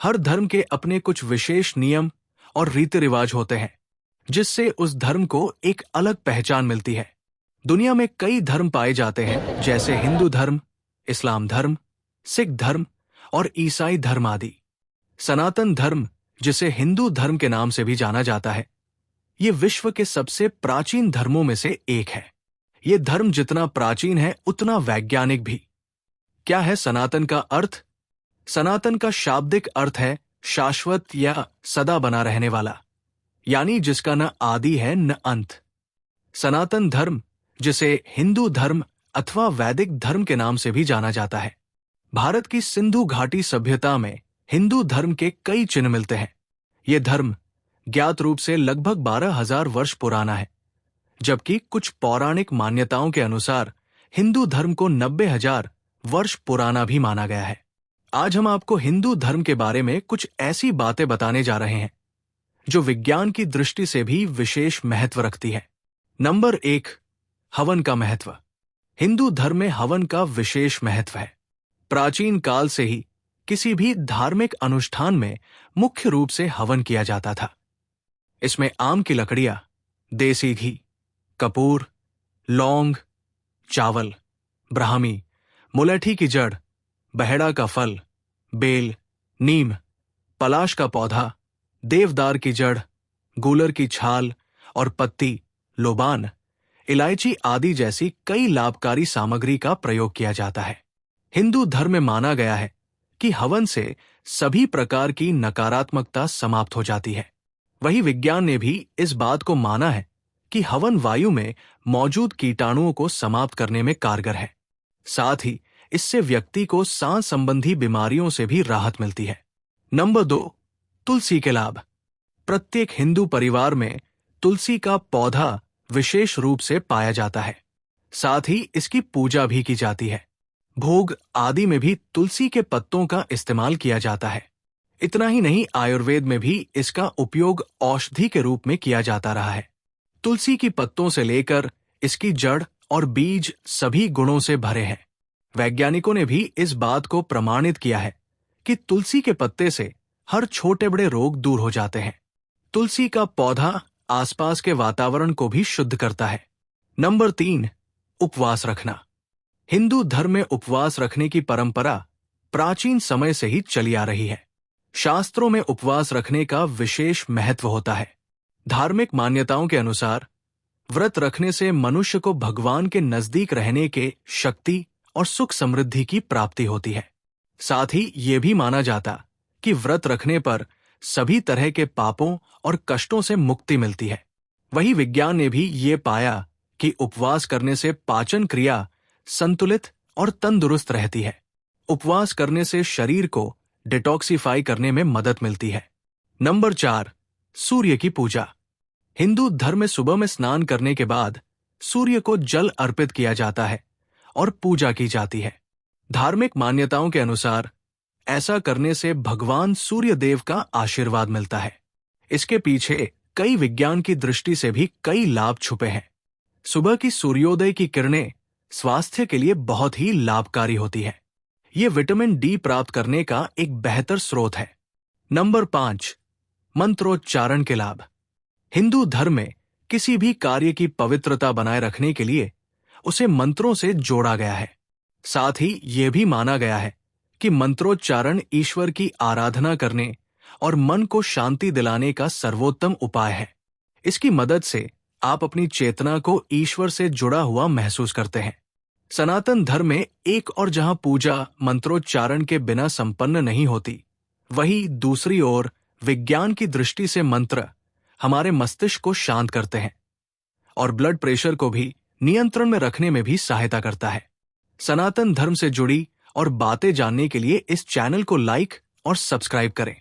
हर धर्म के अपने कुछ विशेष नियम और रीति रिवाज होते हैं, जिससे उस धर्म को एक अलग पहचान मिलती है। दुनिया में कई धर्म पाए जाते हैं, जैसे हिंदू धर्म, इस्लाम धर्म, सिख धर्म और ईसाई धर्म आदि। सनातन धर्म, जिसे हिंदू धर्म के नाम से भी जाना जाता है, ये विश्व के सबसे प्राचीन धर्मों में से एक है। ये धर्म जितना प्राचीन है उतना वैज्ञानिक भी। क्या है सनातन का अर्थ? सनातन का शाब्दिक अर्थ है शाश्वत या सदा बना रहने वाला, यानी जिसका न आदि है न अंत। सनातन धर्म, जिसे हिंदू धर्म अथवा वैदिक धर्म के नाम से भी जाना जाता है, भारत की सिंधु घाटी सभ्यता में हिंदू धर्म के कई चिन्ह मिलते हैं। ये धर्म ज्ञात रूप से लगभग 12,000 वर्ष पुराना है, जबकि कुछ पौराणिक मान्यताओं के अनुसार हिंदू धर्म को 90,000 वर्ष पुराना भी माना गया है। आज हम आपको हिंदू धर्म के बारे में कुछ ऐसी बातें बताने जा रहे हैं जो विज्ञान की दृष्टि से भी विशेष महत्व रखती है। नंबर 1, हवन का महत्व। हिंदू धर्म में हवन का विशेष महत्व है। प्राचीन काल से ही किसी भी धार्मिक अनुष्ठान में मुख्य रूप से हवन किया जाता था। इसमें आम की लकड़ियां, देसी घी, कपूर, लौंग, चावल, ब्राह्मी, मुलैठी की जड़, बहेड़ा का फल, बेल, नीम, पलाश का पौधा, देवदार की जड़, गूलर की छाल और पत्ती, लोबान, इलायची आदि जैसी कई लाभकारी सामग्री का प्रयोग किया जाता है। हिंदू धर्म में माना गया है कि हवन से सभी प्रकार की नकारात्मकता समाप्त हो जाती है। वही विज्ञान ने भी इस बात को माना है कि हवन वायु में मौजूद कीटाणुओं को समाप्त करने में कारगर है। साथ ही इससे व्यक्ति को सांस संबंधी बीमारियों से भी राहत मिलती है। नंबर 2, तुलसी के लाभ। प्रत्येक हिंदू परिवार में तुलसी का पौधा विशेष रूप से पाया जाता है। साथ ही इसकी पूजा भी की जाती है। भोग आदि में भी तुलसी के पत्तों का इस्तेमाल किया जाता है। इतना ही नहीं, आयुर्वेद में भी इसका उपयोग औषधि के रूप में किया जाता रहा है। तुलसी की पत्तों से लेकर इसकी जड़ और बीज सभी गुणों से भरे हैं। वैज्ञानिकों ने भी इस बात को प्रमाणित किया है कि तुलसी के पत्ते से हर छोटे बड़े रोग दूर हो जाते हैं। तुलसी का पौधा आसपास के वातावरण को भी शुद्ध करता है। नंबर 3, उपवास रखना। हिंदू धर्म में उपवास रखने की परंपरा प्राचीन समय से ही चली आ रही है। शास्त्रों में उपवास रखने का विशेष महत्व होता है। धार्मिक मान्यताओं के अनुसार व्रत रखने से मनुष्य को भगवान के नजदीक रहने के शक्ति और सुख समृद्धि की प्राप्ति होती है। साथ ही ये भी माना जाता कि व्रत रखने पर सभी तरह के पापों और कष्टों से मुक्ति मिलती है। वही विज्ञान ने भी ये पाया कि उपवास करने से पाचन क्रिया संतुलित और तंदुरुस्त रहती है। उपवास करने से शरीर को डिटॉक्सिफाई करने में मदद मिलती है। नंबर 4, सूर्य की पूजा। हिंदू धर्म में सुबह में स्नान करने के बाद सूर्य को जल अर्पित किया जाता है और पूजा की जाती है। धार्मिक मान्यताओं के अनुसार ऐसा करने से भगवान सूर्य देव का आशीर्वाद मिलता है। इसके पीछे कई विज्ञान की दृष्टि से भी कई लाभ छुपे हैं। सुबह की सूर्योदय की किरणें स्वास्थ्य के लिए बहुत ही लाभकारी होती है। ये विटामिन डी प्राप्त करने का एक बेहतर स्रोत है। नंबर 5, मंत्रोच्चारण के लाभ। हिंदू धर्म में किसी भी कार्य की पवित्रता बनाए रखने के लिए उसे मंत्रों से जोड़ा गया है। साथ ही यह भी माना गया है कि मंत्रोच्चारण ईश्वर की आराधना करने और मन को शांति दिलाने का सर्वोत्तम उपाय है। इसकी मदद से आप अपनी चेतना को ईश्वर से जुड़ा हुआ महसूस करते हैं। सनातन धर्म में एक और जहां पूजा मंत्रोच्चारण के बिना संपन्न नहीं होती, वहीं दूसरी ओर विज्ञान की दृष्टि से मंत्र हमारे मस्तिष्क को शांत करते हैं और ब्लड प्रेशर को भी नियंत्रण में रखने में भी सहायता करता है। सनातन धर्म से जुड़ी और बातें जानने के लिए इस चैनल को लाइक और सब्सक्राइब करें।